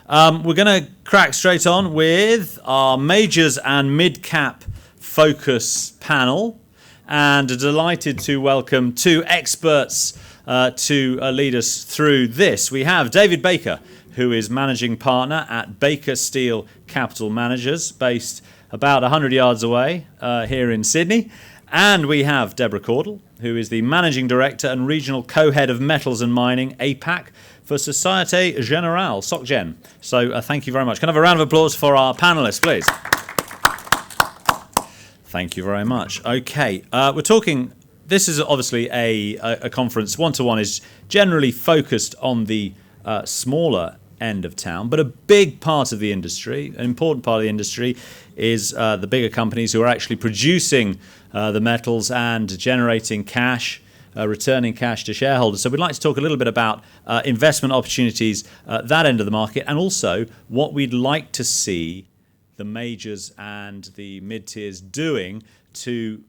We're going to crack straight on with our majors and mid-cap focus panel, and delighted to welcome two experts to lead us through this. We have David Baker, who is managing partner at Baker Steel Capital Managers, based about 100 yards away here in Sydney. And we have Deborah Caudle, who is the managing director and regional co-head of metals and mining, APAC, for Societe Generale, SocGen. So thank you very much. Can I have a round of applause for our panellists, please? Thank you very much. Okay, we're talking. This is obviously a conference. One-to-one is generally focused on the smaller end of town, but a big part of the industry, an important part of the industry, is the bigger companies who are actually producing the metals and generating cash, returning cash to shareholders. So we'd like to talk a little bit about investment opportunities at that end of the market, and also what we'd like to see the majors and the mid-tiers doing to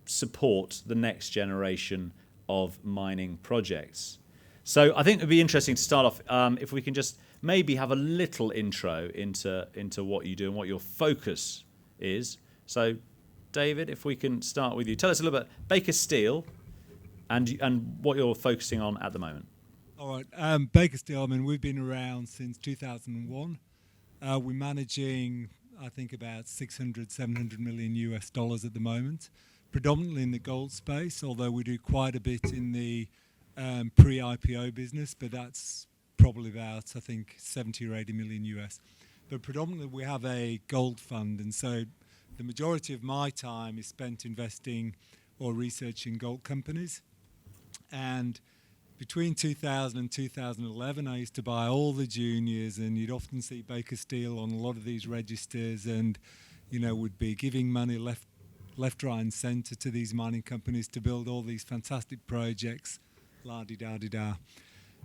support the next generation of mining projects. So I think it would be interesting to start off if we can just maybe have a little intro into what you do and what your focus is. So David, if we can start with you. Tell us a little bit Baker Steel and what you're focusing on at the moment. All right. Baker Steel, we've been around since 2001. We're managing, I think, about 700 million US dollars at the moment, predominantly in the gold space, although we do quite a bit in the pre-IPO business, but that's probably about, I think, 70 or 80 million US. But predominantly we have a gold fund, and so the majority of my time is spent investing or researching gold companies. And between 2000 and 2011, I used to buy all the juniors, and you'd often see Baker Steel on a lot of these registers, and would be giving money left, right, and centre to these mining companies to build all these fantastic projects, la-di-da-di-da.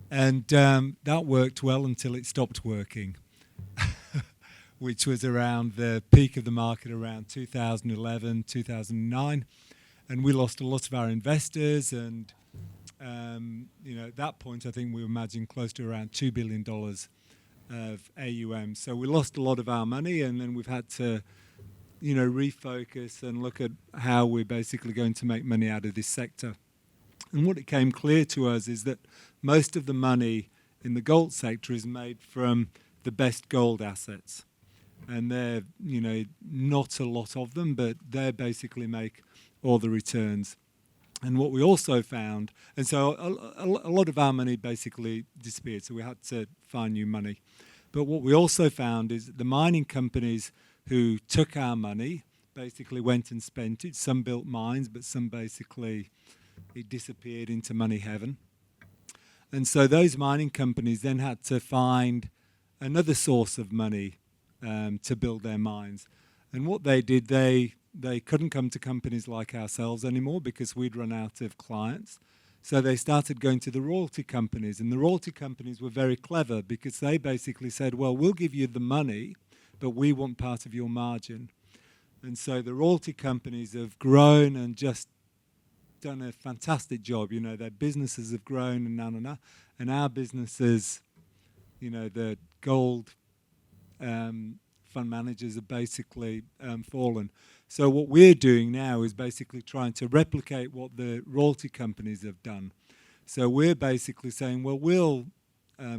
And that worked well until it stopped working, which was around the peak of the market around 2011, 2009. And we lost a lot of our investors, and at that point, I think we were managing close to around $2 billion of AUM. So we lost a lot of our money, and then we've had to, refocus and look at how we're basically going to make money out of this sector. And what became clear to us is that most of the money in the gold sector is made from the best gold assets. And they're, not a lot of them, but they basically make all the returns. And what we also found, and so a lot of our money basically disappeared, so we had to find new money. But what we also found is that the mining companies who took our money basically went and spent it. Some built mines, but some basically it disappeared into money heaven. And so those mining companies then had to find another source of money to build their mines. And what they did, they couldn't come to companies like ourselves anymore because we'd run out of clients. So they started going to the royalty companies. And the royalty companies were very clever because they basically said, well, we'll give you the money, but we want part of your margin. And so the royalty companies have grown and just done a fantastic job. Their businesses have grown and our businesses, the gold fund managers have basically fallen. So what we're doing now is basically trying to replicate what the royalty companies have done. So we're basically saying, well, we'll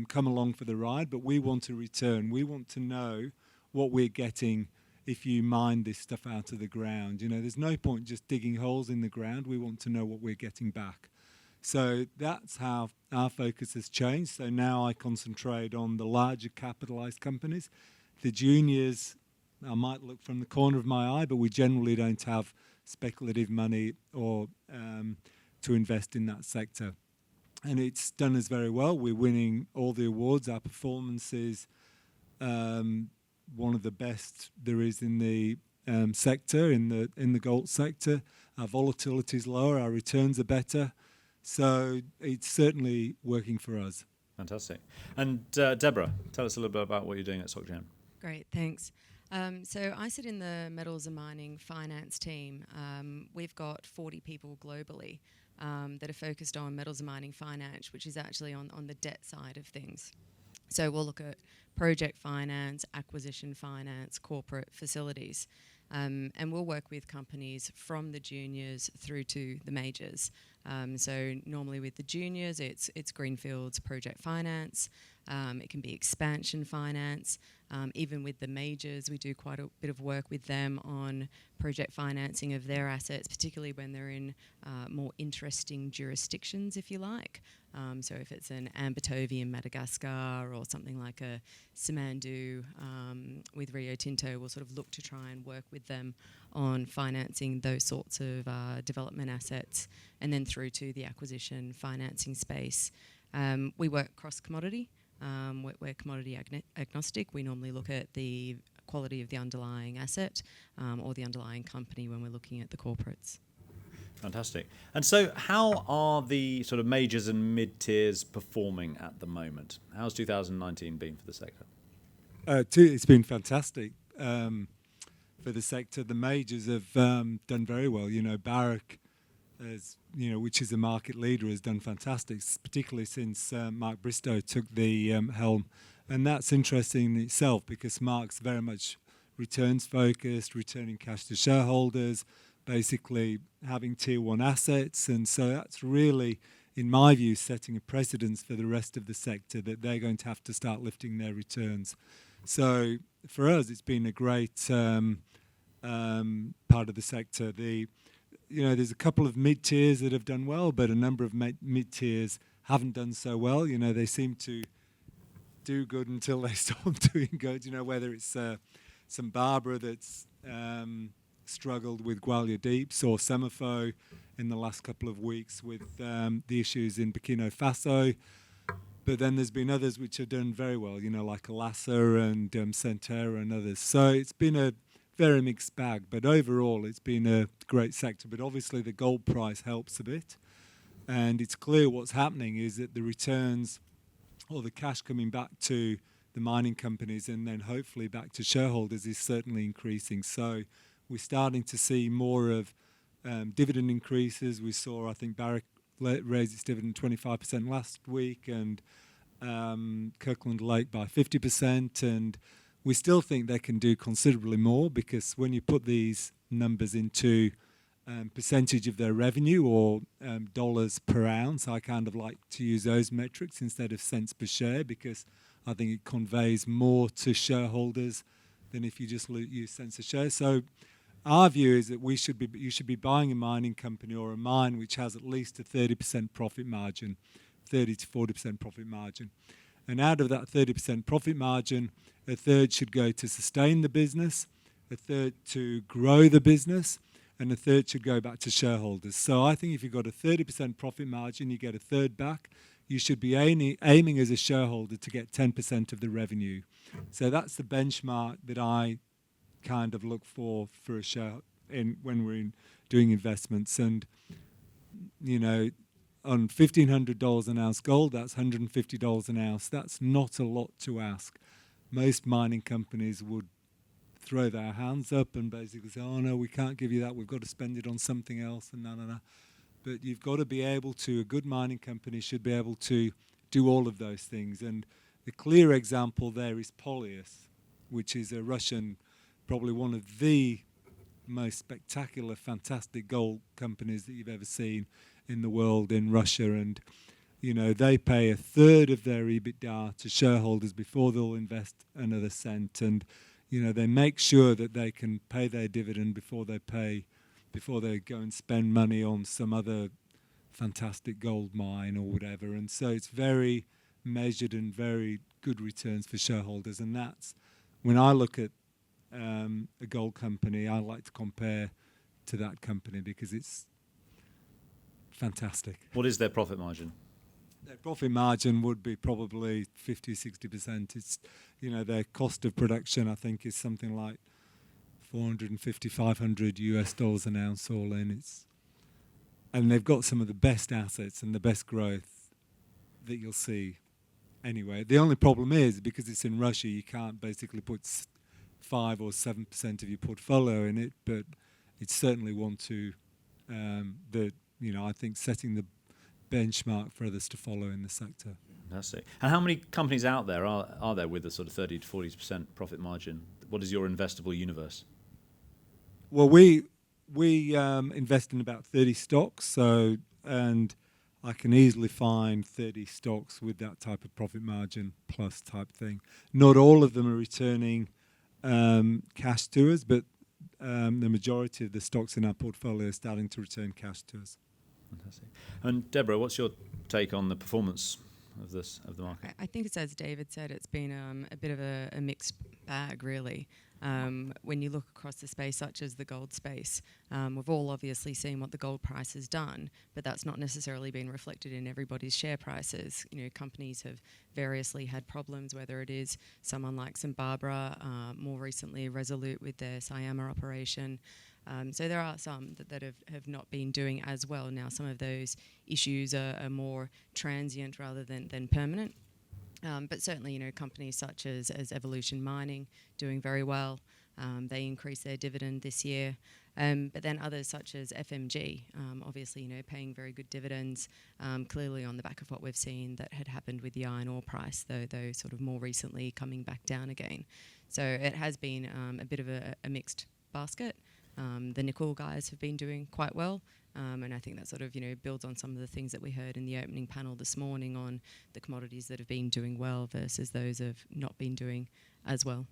come along for the ride, but we want a return. We want to know what we're getting if you mine this stuff out of the ground. There's no point just digging holes in the ground. We want to know what we're getting back. So that's how our focus has changed. So now I concentrate on the larger capitalized companies. The juniors, I might look from the corner of my eye, but we generally don't have speculative money or to invest in that sector. And it's done us very well. We're winning all the awards. Our performance is one of the best there is in the sector, in the gold sector. Our volatility is lower, our returns are better. So it's certainly working for us. Fantastic. And Deborah, tell us a little bit about what you're doing at SocGen. Great, thanks. So I sit in the metals and mining finance team. We've got 40 people globally that are focused on metals and mining finance, which is actually on the debt side of things. So we'll look at project finance, acquisition finance, corporate facilities. And we'll work with companies from the juniors through to the majors. So normally with the juniors, it's greenfields project finance. It can be expansion finance. Even with the majors, we do quite a bit of work with them on project financing of their assets, particularly when they're in more interesting jurisdictions, if you like. So if it's an Ambitovi in Madagascar or something like a Simandu with Rio Tinto, we'll sort of look to try and work with them on financing those sorts of development assets, and then through to the acquisition financing space. We work cross-commodity. We're commodity agnostic. We normally look at the quality of the underlying asset or the underlying company when we're looking at the corporates. Fantastic. And so how are the sort of majors and mid-tiers performing at the moment? How's 2019 been for the sector? It's been fantastic for the sector. The majors have done very well. Barrick, which is a market leader, has done fantastic, particularly since Mark Bristow took the helm. And that's interesting in itself because Mark's very much returns focused, returning cash to shareholders, basically having tier one assets. And so that's really, in my view, setting a precedence for the rest of the sector that they're going to have to start lifting their returns. So for us, it's been a great part of the sector. There's a couple of mid-tiers that have done well, but a number of mid-tiers haven't done so well. They seem to do good until they stop doing good. Whether it's St Barbara that's struggled with Gwalia Deeps, or Semafo in the last couple of weeks with the issues in Burkina Faso. But then there's been others which have done very well, like Alassa and Centera and others. So it's been a very mixed bag, but overall it's been a great sector. But obviously the gold price helps a bit, and it's clear what's happening is that the returns or the cash coming back to the mining companies and then hopefully back to shareholders is certainly increasing. So we're starting to see more of dividend increases. We saw, I think, Barrick raised its dividend 25% last week, and Kirkland Lake by 50%, and we still think they can do considerably more, because when you put these numbers into percentage of their revenue or dollars per ounce, I kind of like to use those metrics instead of cents per share, because I think it conveys more to shareholders than if you just use cents per share. So our view is that you should be buying a mining company or a mine which has at least a 30% profit margin, 30 to 40% profit margin. And out of that 30% profit margin, a third should go to sustain the business, a third to grow the business, and a third should go back to shareholders. So I think if you've got a 30% profit margin, you get a third back. You should be aiming as a shareholder to get 10% of the revenue. So that's the benchmark that I kind of look for a share when we're doing investments. And on $1,500 an ounce gold, that's $150 an ounce. That's not a lot to ask. Most mining companies would throw their hands up and basically say, oh no, we can't give you that, we've got to spend it on something else, and no. But you've got to be able to, a good mining company should be able to do all of those things. And the clear example there is Panellists, which is a Russian, probably one of the most spectacular, fantastic gold companies that you've ever seen in the world in Russia. And, they pay a third of their EBITDA to shareholders before they'll invest another cent. And, they make sure that they can pay their dividend before they go and spend money on some other fantastic gold mine or whatever. And so it's very measured and very good returns for shareholders. And that's, when I look at a gold company, I like to compare to that company because it's fantastic. What is their profit margin? Their profit margin would be probably 50, 60%. It's, their cost of production, I think, is something like $450, $500 an ounce all in. And they've got some of the best assets and the best growth that you'll see anyway. The only problem is, because it's in Russia, you can't basically put 5 or 7% of your portfolio in it, but it's certainly one to I think setting the benchmark for others to follow in the sector. Fantastic. And how many companies out there are there with a sort of 30 to 40% profit margin? What is your investable universe? Well, we invest in about 30 stocks, and I can easily find 30 stocks with that type of profit margin plus type thing. Not all of them are returning cash to us, but the majority of the stocks in our portfolio are starting to return cash to us. Fantastic. And Deborah, what's your take on the performance of the market? I think it's as David said, it's been a bit of a mixed bag, really. When you look across the space, such as the gold space, we've all obviously seen what the gold price has done, but that's not necessarily been reflected in everybody's share prices. You know, companies have variously had problems, whether it is someone like St Barbara, more recently Resolute with their Syama operation. So there are some that have not been doing as well. Now, some of those issues are more transient rather than permanent. But certainly, you know, companies such as Evolution Mining doing very well. They increased their dividend this year. But then others such as FMG, obviously, you know, paying very good dividends, clearly on the back of what we've seen that had happened with the iron ore price, though sort of more recently coming back down again. So it has been a bit of a mixed basket. The nickel guys have been doing quite well. And I think that sort of, you know, builds on some of the things that we heard in the opening panel this morning on the commodities that have been doing well versus those have not been doing as well.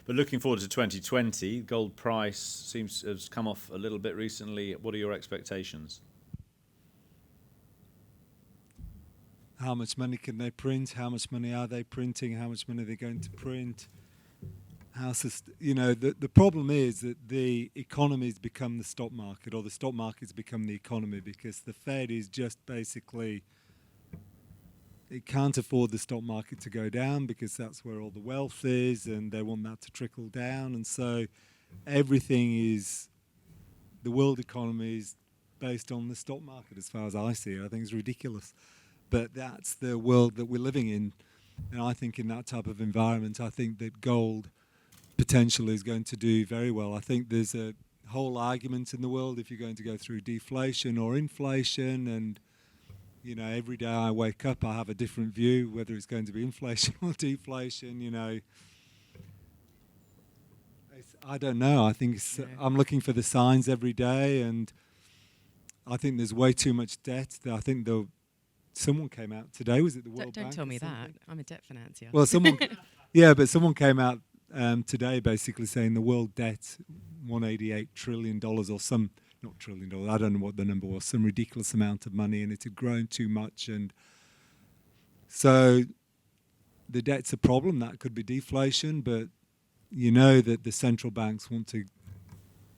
But looking forward to 2020, gold price seems to have come off a little bit recently. What are your expectations? How much money can they print? How much money are they printing? How much money are they going to print? The problem is that the economy's become the stock market, or the stock market's become the economy, because the Fed is just basically, it can't afford the stock market to go down because that's where all the wealth is, and they want that to trickle down. And so everything is, the world economy is based on the stock market as far as I see it. I think it's ridiculous. But that's the world that we're living in. And I think in that type of environment, I think that gold potential is going to do very well. I think there's a whole argument in the world if you're going to go through deflation or inflation, and you know, every day I wake up I have a different view whether it's going to be inflation or deflation. You know, I don't know. I think I'm looking for the signs every day, and I think there's way too much debt. I think someone came out today. Was it the World Bank? Don't tell me that. I'm a debt financier. Well, someone came out today basically saying the world debt, $188 trillion or some, not trillion dollars, I don't know what the number was, some ridiculous amount of money, and it had grown too much. And so the debt's a problem. That could be deflation, but you know that the central banks want to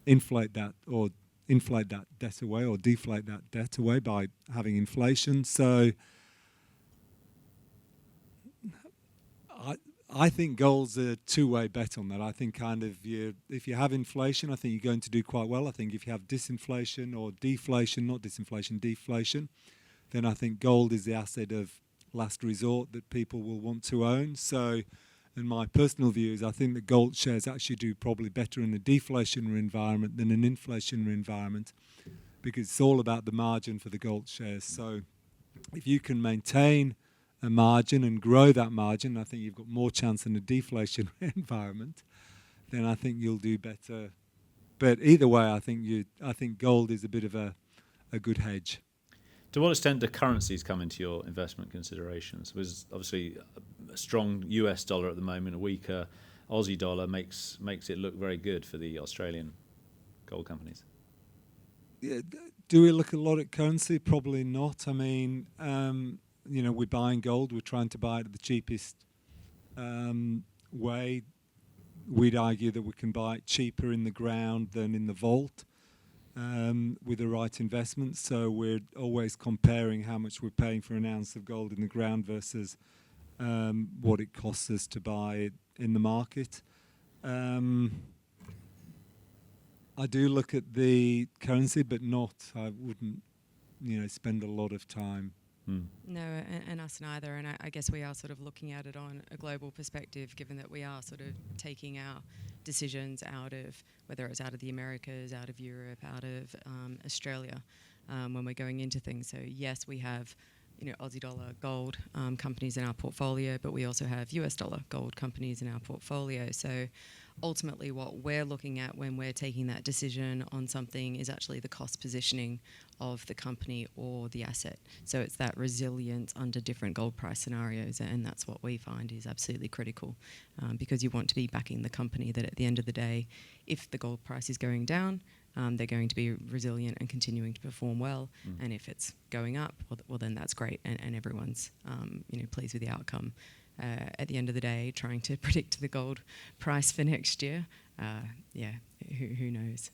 inflate that debt away, or deflate that debt away by having inflation. So I think gold's a two-way bet on that. I think if you have inflation, I think you're going to do quite well. I think if you have disinflation or deflation, not disinflation, deflation, then I think gold is the asset of last resort that people will want to own. So, in my personal view, is I think that gold shares actually do probably better in a deflationary environment than an inflationary environment, because it's all about the margin for the gold shares. So, if you can maintain a margin and grow that margin, I think you've got more chance in a deflationary environment, then I think you'll do better. But either way, I think gold is a bit of a good hedge. To what extent do currencies come into your investment considerations? There's obviously a strong US dollar at the moment, a weaker Aussie dollar makes it look very good for the Australian gold companies. Yeah, do we look a lot at currency? Probably not. I mean, we're buying gold. We're trying to buy it at the cheapest way. We'd argue that we can buy it cheaper in the ground than in the vault with the right investment. So we're always comparing how much we're paying for an ounce of gold in the ground versus what it costs us to buy it in the market. I do look at the currency, but I wouldn't, spend a lot of time. No, and us neither. And I guess we are sort of looking at it on a global perspective, given that we are sort of taking our decisions out of, whether it's out of the Americas, out of Europe, out of Australia, when we're going into things. So yes, we have Aussie dollar gold companies in our portfolio, but we also have US dollar gold companies in our portfolio. So ultimately what we're looking at when we're taking that decision on something is actually the cost positioning of the company or the asset. So it's that resilience under different gold price scenarios, and that's what we find is absolutely critical, because you want to be backing the company that at the end of the day, if the gold price is going down, they're going to be resilient and continuing to perform well. And if it's going up, well then that's great, and everyone's pleased with the outcome. At the end of the day, trying to predict the gold price for next year, who knows?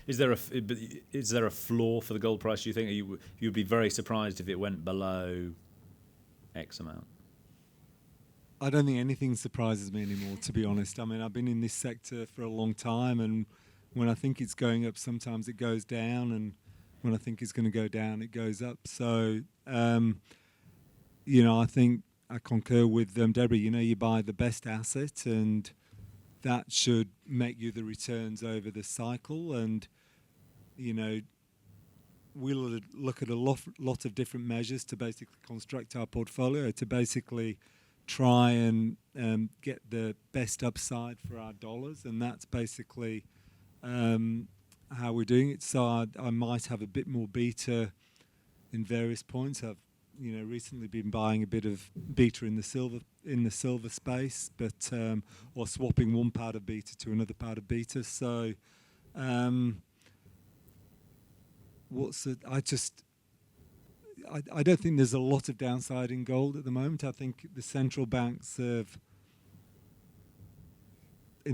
Is there a floor for the gold price, do you think? You'd be very surprised if it went below X amount? I don't think anything surprises me anymore, to be honest. I mean, I've been in this sector for a long time, and when I think it's going up, sometimes it goes down, and when I think it's going to go down, it goes up. So, I think I concur with Deborah. You buy the best asset, and that should make you the returns over the cycle. And, we'll look at a lot of different measures to basically construct our portfolio, to basically try and get the best upside for our dollars. And that's basically how we're doing it. So I might have a bit more beta in various points. I've recently been buying a bit of beta in the silver space, but or swapping one part of beta to another part of beta. So I don't think there's a lot of downside in gold at the moment. I think the central banks in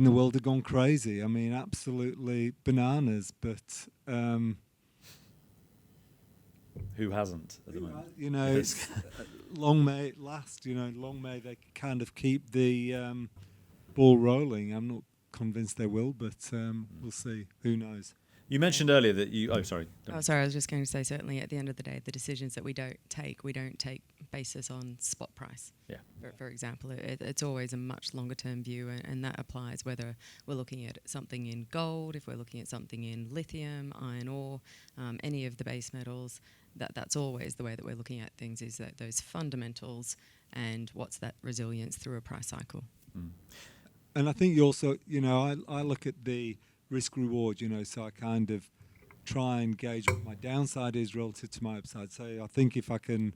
the world have gone crazy. I mean, absolutely bananas. But who hasn't at the moment? It's, long may it last. Long may they kind of keep the ball rolling. I'm not convinced they will, but we'll see. Who knows? You mentioned earlier that you... Oh, sorry. Oh, sorry. I was just going to say, certainly at the end of the day, the decisions that we don't take basis on spot price. Yeah. For example, it's always a much longer term view, and that applies whether we're looking at something in gold, if we're looking at something in lithium, iron ore, any of the base metals. That's always the way that we're looking at things, is that those fundamentals and what's that resilience through a price cycle. And I think you also, I look at the risk reward, so I kind of try and gauge what my downside is relative to my upside. So I think if I can,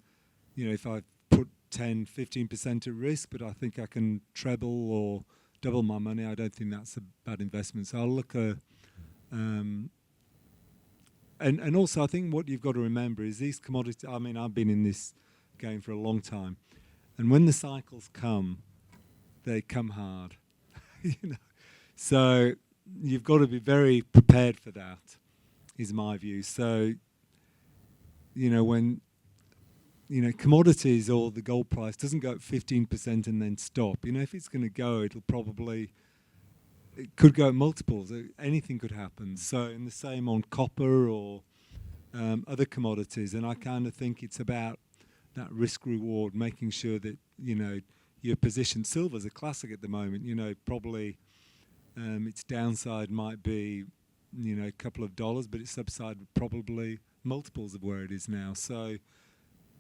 if I put 10, 15% at risk, but I think I can treble or double my money, I don't think that's a bad investment. So I'll look at, and also I think what you've got to remember is these commodities, I mean, I've been in this game for a long time, and when the cycles come, they come hard, So you've got to be very prepared for that, is my view. So, when, commodities or the gold price doesn't go up 15% and then stop, if it's going to go, it could go at multiples. Anything could happen. So, and the same on copper or other commodities. And I kind of think it's about that risk reward, making sure that, your position. Silver's a classic at the moment, probably... its downside might be, a couple of dollars, but its upside probably multiples of where it is now. So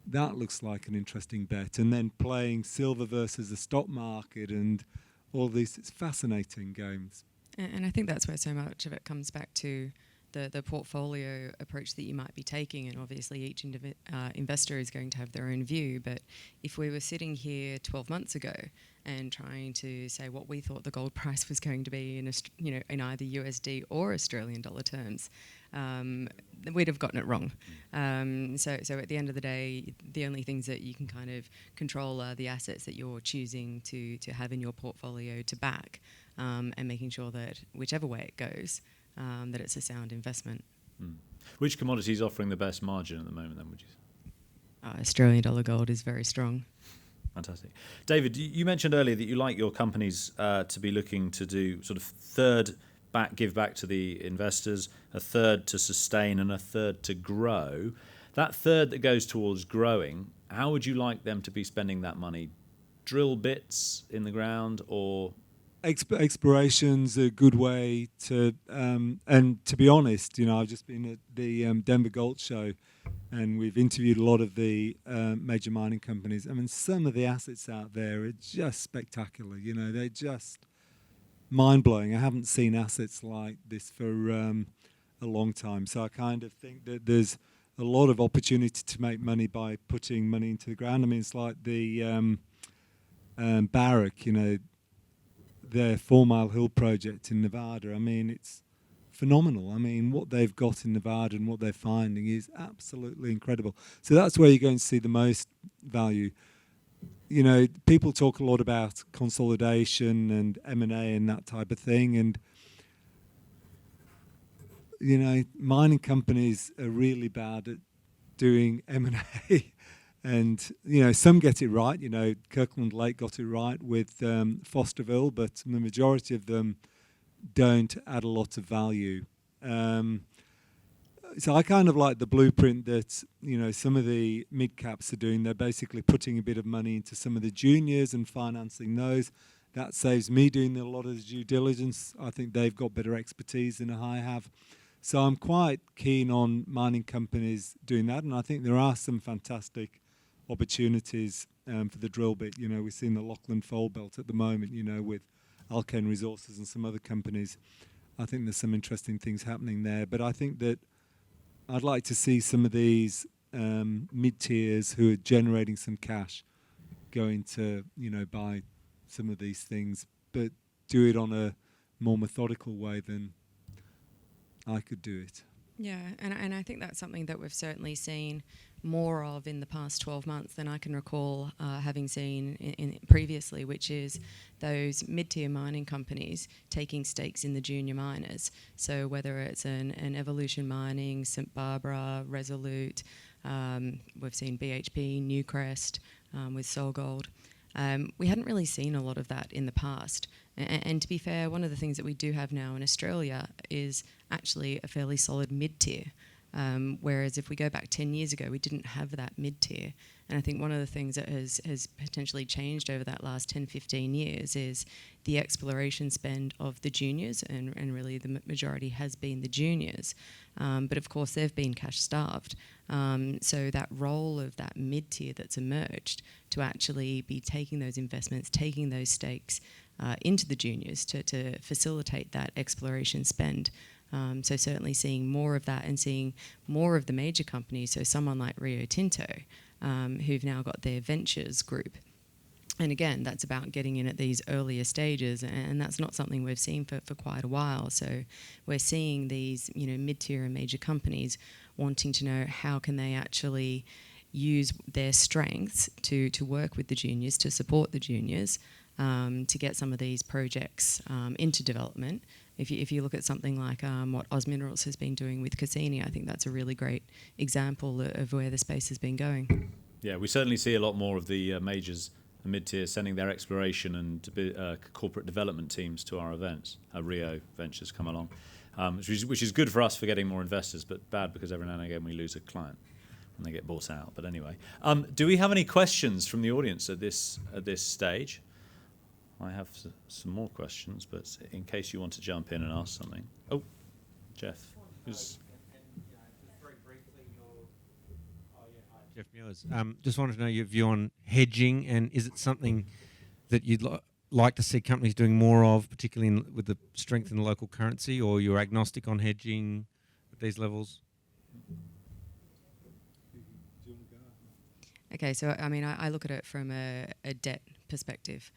that looks like an interesting bet. And then playing silver versus the stock market and all these, it's fascinating games. And I think that's where so much of it comes back to the portfolio approach that you might be taking, and obviously each investor is going to have their own view. But if we were sitting here 12 months ago and trying to say what we thought the gold price was going to be in either USD or Australian dollar terms, we'd have gotten it wrong. So at the end of the day, the only things that you can kind of control are the assets that you're choosing to have in your portfolio to back, and making sure that whichever way it goes, that it's a sound investment. Which commodity is offering the best margin at the moment then, would you say? Australian dollar gold is very strong. Fantastic. David, you mentioned earlier that you like your companies to be looking to do sort of give back to the investors, a third to sustain and a third to grow. That third that goes towards growing, how would you like them to be spending that money? Drill bits in the ground or Exploration's a good way to, and to be honest, I've just been at the Denver Gold Show, and we've interviewed a lot of the major mining companies. I mean, some of the assets out there are just spectacular. They're just mind-blowing. I haven't seen assets like this for a long time. So I kind of think that there's a lot of opportunity to make money by putting money into the ground. I mean, it's like the Barrick, their 4 Mile Hill project in Nevada. I mean, it's phenomenal. I mean, what they've got in Nevada and what they're finding is absolutely incredible. So that's where you're going to see the most value. People talk a lot about consolidation and M&A and that type of thing. And, mining companies are really bad at doing M&A. And, some get it right. Kirkland Lake got it right with Fosterville, but the majority of them don't add a lot of value. So I kind of like the blueprint that, some of the mid-caps are doing. They're basically putting a bit of money into some of the juniors and financing those. That saves me doing a lot of the due diligence. I think they've got better expertise than I have. So I'm quite keen on mining companies doing that, and I think there are some fantastic opportunities for the drill bit. We're seeing the Lachlan Fold Belt at the moment, with Alkane Resources and some other companies. I think there's some interesting things happening there. But I think that I'd like to see some of these mid-tiers who are generating some cash going to, buy some of these things, but do it on a more methodical way than I could do it. Yeah, and I think that's something that we've certainly seen more of in the past 12 months than I can recall having seen in previously, which is those mid-tier mining companies taking stakes in the junior miners. So whether it's an Evolution Mining, St Barbara, Resolute, we've seen BHP, Newcrest with SolGold. We hadn't really seen a lot of that in the past. And to be fair, one of the things that we do have now in Australia is actually a fairly solid mid-tier. Whereas if we go back 10 years ago, we didn't have that mid-tier. And I think one of the things that has potentially changed over that last 10, 15 years is the exploration spend of the juniors, and really the majority has been the juniors. But of course, they've been cash-starved. So that role of that mid-tier that's emerged to actually be taking those investments, taking those stakes into the juniors to facilitate that exploration spend. So certainly seeing more of that and seeing more of the major companies, so someone like Rio Tinto, who've now got their ventures group. And again, that's about getting in at these earlier stages, and that's not something we've seen for quite a while. So we're seeing these, mid-tier and major companies wanting to know how can they actually use their strengths to work with the juniors, to support the juniors, to get some of these projects into development. If you look at something like what Oz Minerals has been doing with Cassini, I think that's a really great example of where the space has been going. Yeah, we certainly see a lot more of the majors and mid-tiers sending their exploration and corporate development teams to our events. Rio Ventures come along, which is good for us for getting more investors, but bad because every now and again we lose a client and they get bought out. But anyway, do we have any questions from the audience at this stage? I have some more questions, but in case you want to jump in and ask something. Oh, Jeff. Just very briefly, Jeff Muellers. Just wanted to know your view on hedging, and is it something that you'd like to see companies doing more of, particularly with the strength in the local currency, or you're agnostic on hedging at these levels? Okay, so I mean, I look at it from a debt perspective.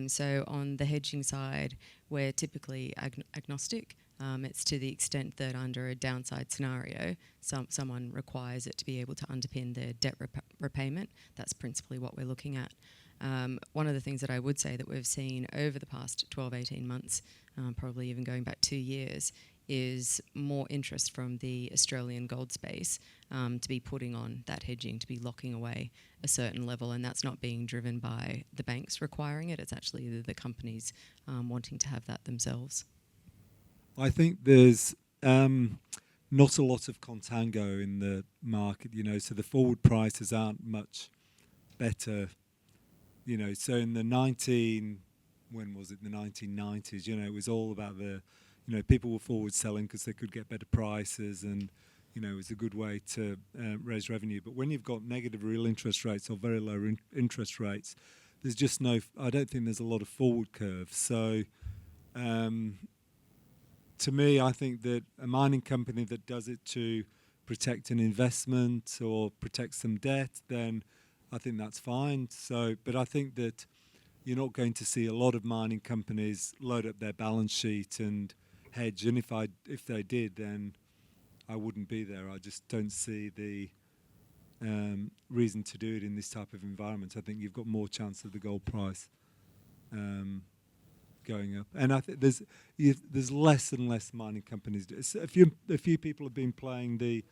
So on the hedging side, we're typically agnostic. It's to the extent that under a downside scenario, someone requires it to be able to underpin their debt repayment. That's principally what we're looking at. One of the things that I would say that we've seen over the past 12, 18 months, probably even going back 2 years, is more interest from the Australian gold space to be putting on that hedging, to be locking away a certain level, and that's not being driven by the banks requiring it. It's actually the companies wanting to have that themselves. I think there's not a lot of contango in the market, so the forward prices aren't much better, so in the when was it, the 1990s. It was all about people were forward selling because they could get better prices, and it was a good way to raise revenue. But when you've got negative real interest rates or very low interest rates, there's just I don't think there's a lot of forward curve. So to me, I think that a mining company that does it to protect an investment or protect some debt, then I think that's fine. But I think that you're not going to see a lot of mining companies load up their balance sheet and hedge. And if they did, then I wouldn't be there. I just don't see the reason to do it in this type of environment. I think you've got more chance of the gold price going up, and I think there's less and less mining companies. A few people have been playing the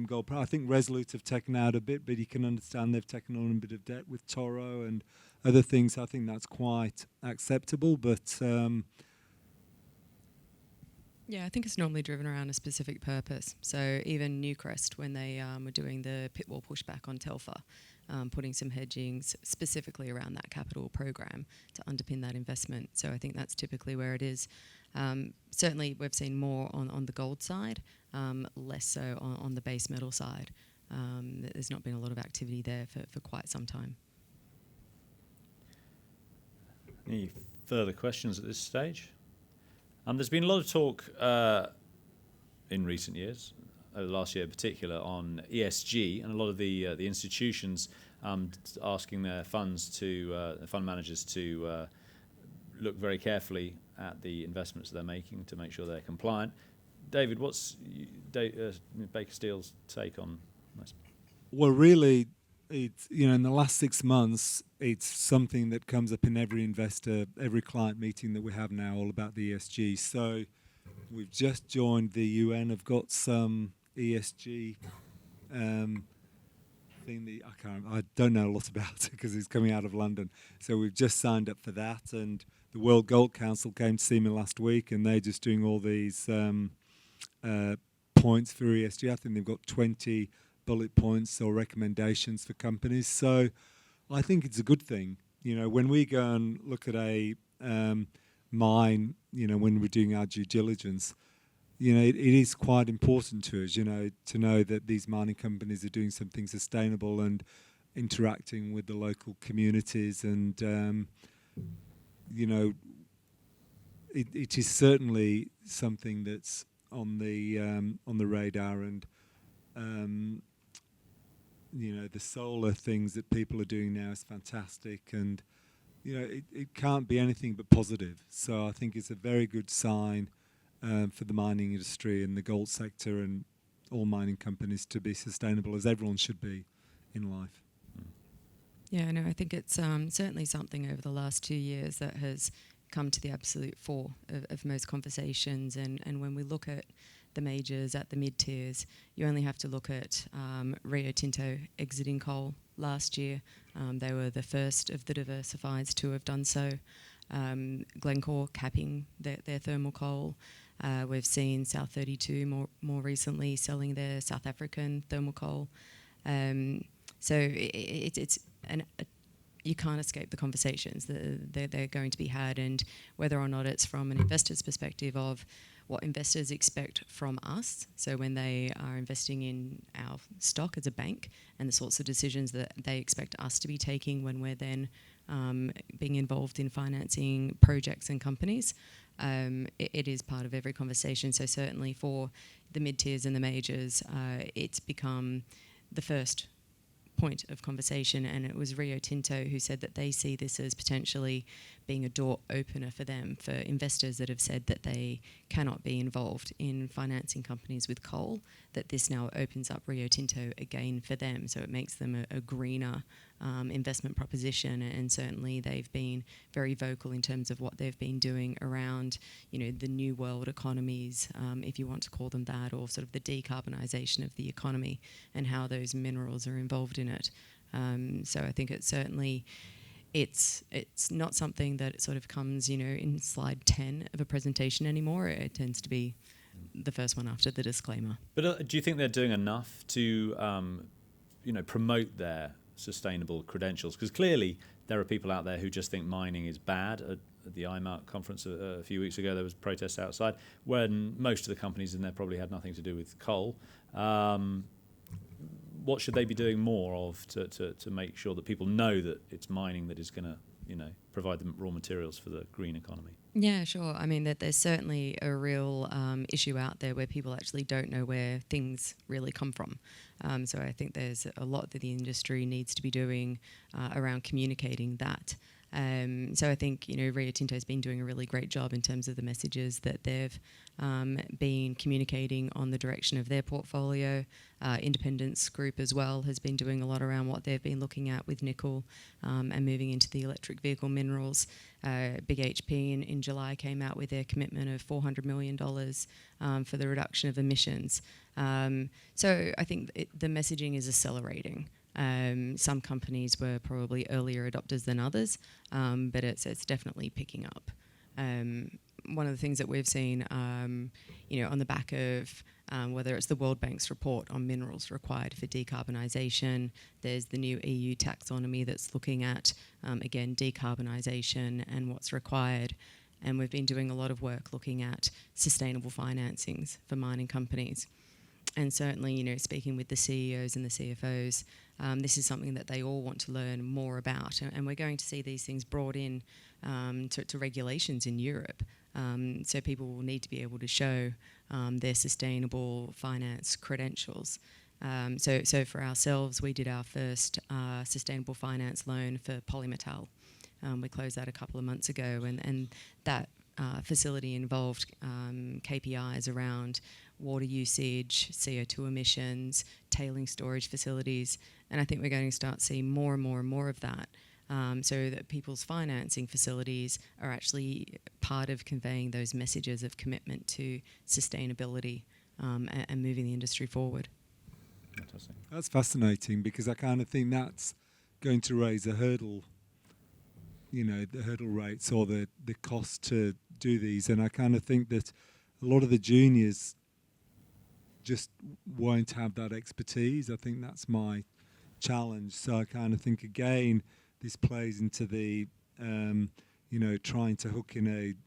gold price. I think Resolute have taken out a bit, but you can understand they've taken on a bit of debt with Toro and other things. I think that's quite acceptable, but yeah, I think it's normally driven around a specific purpose. So even Newcrest, when they were doing the pit wall pushback on Telfer, putting some hedging specifically around that capital program to underpin that investment. So I think that's typically where it is. Certainly we've seen more on the gold side, less so on the base metal side. There's not been a lot of activity there for quite some time. Any further questions at this stage? There's been a lot of talk in recent years, last year in particular, on ESG, and a lot of the institutions asking their fund managers to look very carefully at the investments they're making to make sure they're compliant. David, what's Baker Steel's take on this? Well, really, it's in the last 6 months, it's something that comes up in every investor, every client meeting that we have now, all about the ESG. So we've just joined the UN. I've got some ESG thing that I don't know a lot about it because it's coming out of London. So we've just signed up for that, and the World Gold Council came to see me last week, and they're just doing all these points for ESG. I think they've got 20 bullet points or recommendations for companies. So I think it's a good thing. When we go and look at a mine, when we're doing our due diligence, it is quite important to us, to know that these mining companies are doing something sustainable and interacting with the local communities. And, it is certainly something that's on the radar. And, the solar things that people are doing now is fantastic, and it can't be anything but positive. So I think it's a very good sign for the mining industry and the gold sector and all mining companies to be sustainable, as everyone should be in life. Yeah, no, I think it's certainly something over the last 2 years that has come to the absolute fore of most conversations. And when we look at the majors at the mid-tiers, you only have to look at Rio Tinto exiting coal last year. They were the first of the diversifieds to have done so. Glencore capping their thermal coal. We've seen South 32 more recently selling their South African thermal coal. So you can't escape the conversations. They're going to be had, and whether or not it's from an investor's perspective of what investors expect from us, so when they are investing in our stock as a bank, and the sorts of decisions that they expect us to be taking when we're then being involved in financing projects and companies, it is part of every conversation. So certainly for the mid-tiers and the majors, it's become the first point of conversation, and it was Rio Tinto who said that they see this as potentially being a door opener for them, for investors that have said that they cannot be involved in financing companies with coal, that this now opens up Rio Tinto again for them. So it makes them a greener investment proposition, and certainly they've been very vocal in terms of what they've been doing around, the new world economies, if you want to call them that, or sort of the decarbonisation of the economy and how those minerals are involved in it. So I think it's not something that it sort of comes, in slide 10 of a presentation anymore. It tends to be the first one after the disclaimer. But do you think they're doing enough to, promote their sustainable credentials? Because clearly there are people out there who just think mining is bad. At the IMARC conference a few weeks ago, there was protests outside, when most of the companies in there probably had nothing to do with coal. What should they be doing more of to make sure that people know that it's mining that is going to, provide the raw materials for the green economy? Yeah, sure. I mean, that there's certainly a real issue out there where people actually don't know where things really come from. So I think there's a lot that the industry needs to be doing around communicating that. So I think, Rio Tinto's been doing a really great job in terms of the messages that they've been communicating on the direction of their portfolio. Independence Group as well has been doing a lot around what they've been looking at with nickel and moving into the electric vehicle minerals. Big HP in July came out with their commitment of $400 million for the reduction of emissions. So I think the messaging is accelerating. Some companies were probably earlier adopters than others, but it's definitely picking up. One of the things that we've seen, on the back of whether it's the World Bank's report on minerals required for decarbonisation, there's the new EU taxonomy that's looking at, again, decarbonisation and what's required. And we've been doing a lot of work looking at sustainable financings for mining companies. And certainly, speaking with the CEOs and the CFOs, this is something that they all want to learn more about. And we're going to see these things brought in to regulations in Europe. So people will need to be able to show their sustainable finance credentials. So for ourselves, we did our first sustainable finance loan for Polymetal. We closed that a couple of months ago, and that facility involved KPIs around water usage, CO2 emissions, tailing storage facilities, and I think we're going to start seeing more and more and more of that, so that people's financing facilities are actually part of conveying those messages of commitment to sustainability and moving the industry forward. Fantastic. That's fascinating, because I kind of think that's going to raise a hurdle, the hurdle rates or the cost to do these, and I kind of think that a lot of the juniors just won't have that expertise. I think that's my challenge. So I kind of think, again, this plays into the trying to hook in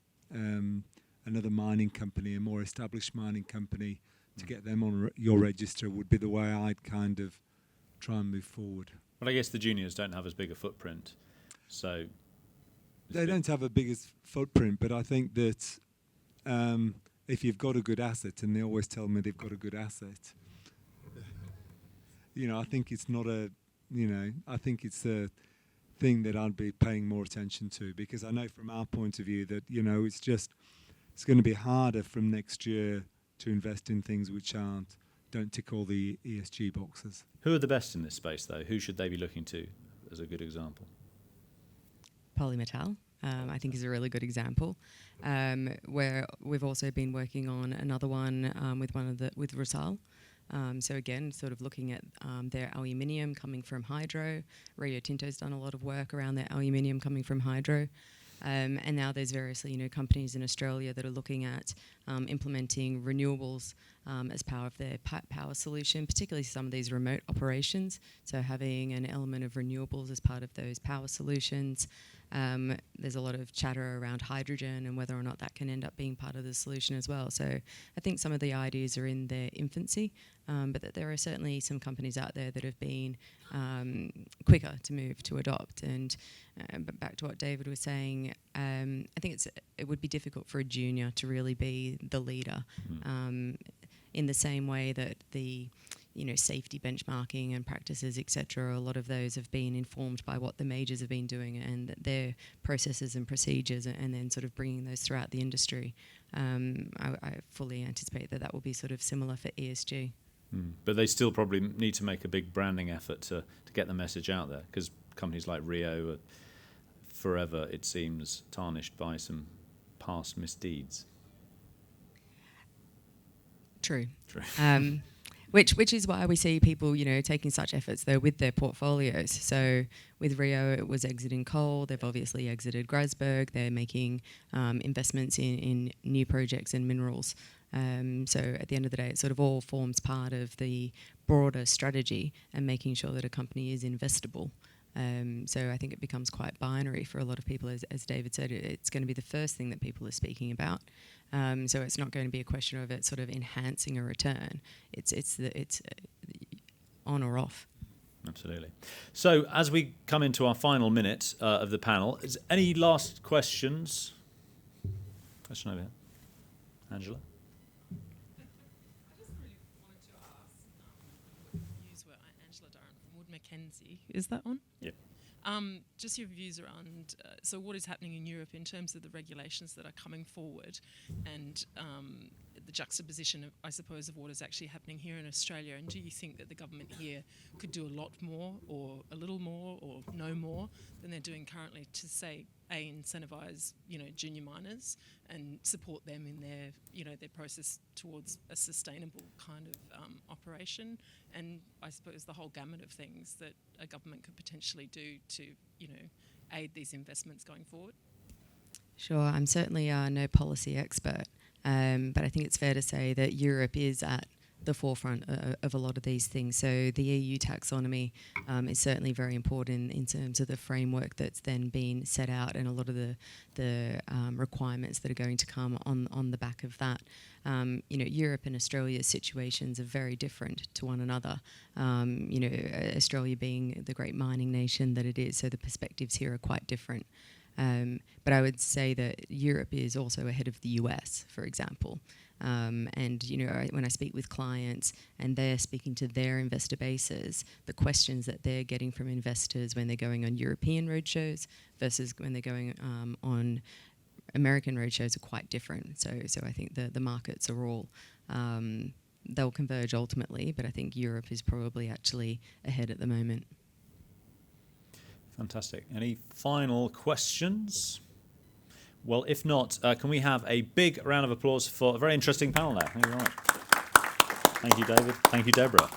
another mining company, a more established mining company, to get them on your register would be the way I'd kind of try and move forward. But I guess the juniors don't have as big a footprint, so they don't have a biggest footprint, but I think that if you've got a good asset, and they always tell me they've got a good asset, I think it's not I think it's a thing that I'd be paying more attention to, because I know from our point of view that, it's going to be harder from next year to invest in things which don't tick all the ESG boxes. Who are the best in this space, though? Who should they be looking to as a good example? Polymetal, I think, is a really good example. Where we've also been working on another one with Rusal. So again, sort of looking at their aluminium coming from hydro. Rio Tinto's done a lot of work around their aluminium coming from hydro. And now there's various companies in Australia that are looking at implementing renewables as part of their power solution, particularly some of these remote operations. So having an element of renewables as part of those power solutions. There's a lot of chatter around hydrogen and whether or not that can end up being part of the solution as well. So I think some of the ideas are in their infancy, but that there are certainly some companies out there that have been quicker to move to adopt. And but back to what David was saying, I think it would be difficult for a junior to really be the leader in the same way that the safety benchmarking and practices, etc. A lot of those have been informed by what the majors have been doing and their processes and procedures, and then sort of bringing those throughout the industry. I fully anticipate that will be sort of similar for ESG. But they still probably need to make a big branding effort to get the message out there, because companies like Rio are forever, it seems, tarnished by some past misdeeds. True. Which is why we see people, taking such efforts though with their portfolios. So with Rio, it was exiting coal. They've obviously exited Grasberg. They're making investments in new projects and minerals. So at the end of the day, it sort of all forms part of the broader strategy and making sure that a company is investable. So I think it becomes quite binary for a lot of people. As David said, it's going to be the first thing that people are speaking about. So it's not going to be a question of it sort of enhancing a return. It's on or off. Absolutely. So as we come into our final minute of the panel, is any last questions? Question over here. Angela? I just really wanted to ask what your views were. Angela Durrant from Wood Mackenzie. Is that on? Yeah. Just your views around, so what is happening in Europe in terms of the regulations that are coming forward and the juxtaposition, I suppose, of what is actually happening here in Australia. And do you think that the government here could do a lot more or a little more or no more than they're doing currently to, say, incentivise, junior miners and support them in their process towards a sustainable kind of operation? And I suppose the whole gamut of things that a government could potentially do to, aid these investments going forward? Sure, I'm certainly no policy expert, but I think it's fair to say that Europe is at the forefront of a lot of these things. So the EU taxonomy is certainly very important in terms of the framework that's then been set out and a lot of the requirements that are going to come on the back of that. Europe and Australia's situations are very different to one another. Australia being the great mining nation that it is, so the perspectives here are quite different. But I would say that Europe is also ahead of the US, for example. And when I speak with clients and they're speaking to their investor bases, the questions that they're getting from investors when they're going on European roadshows versus when they're going on American roadshows are quite different. So I think the markets are all, they'll converge ultimately, but I think Europe is probably actually ahead at the moment. Fantastic. Any final questions? Well, if not, can we have a big round of applause for a very interesting panel now? Thank you very much. Thank you, David. Thank you, Deborah.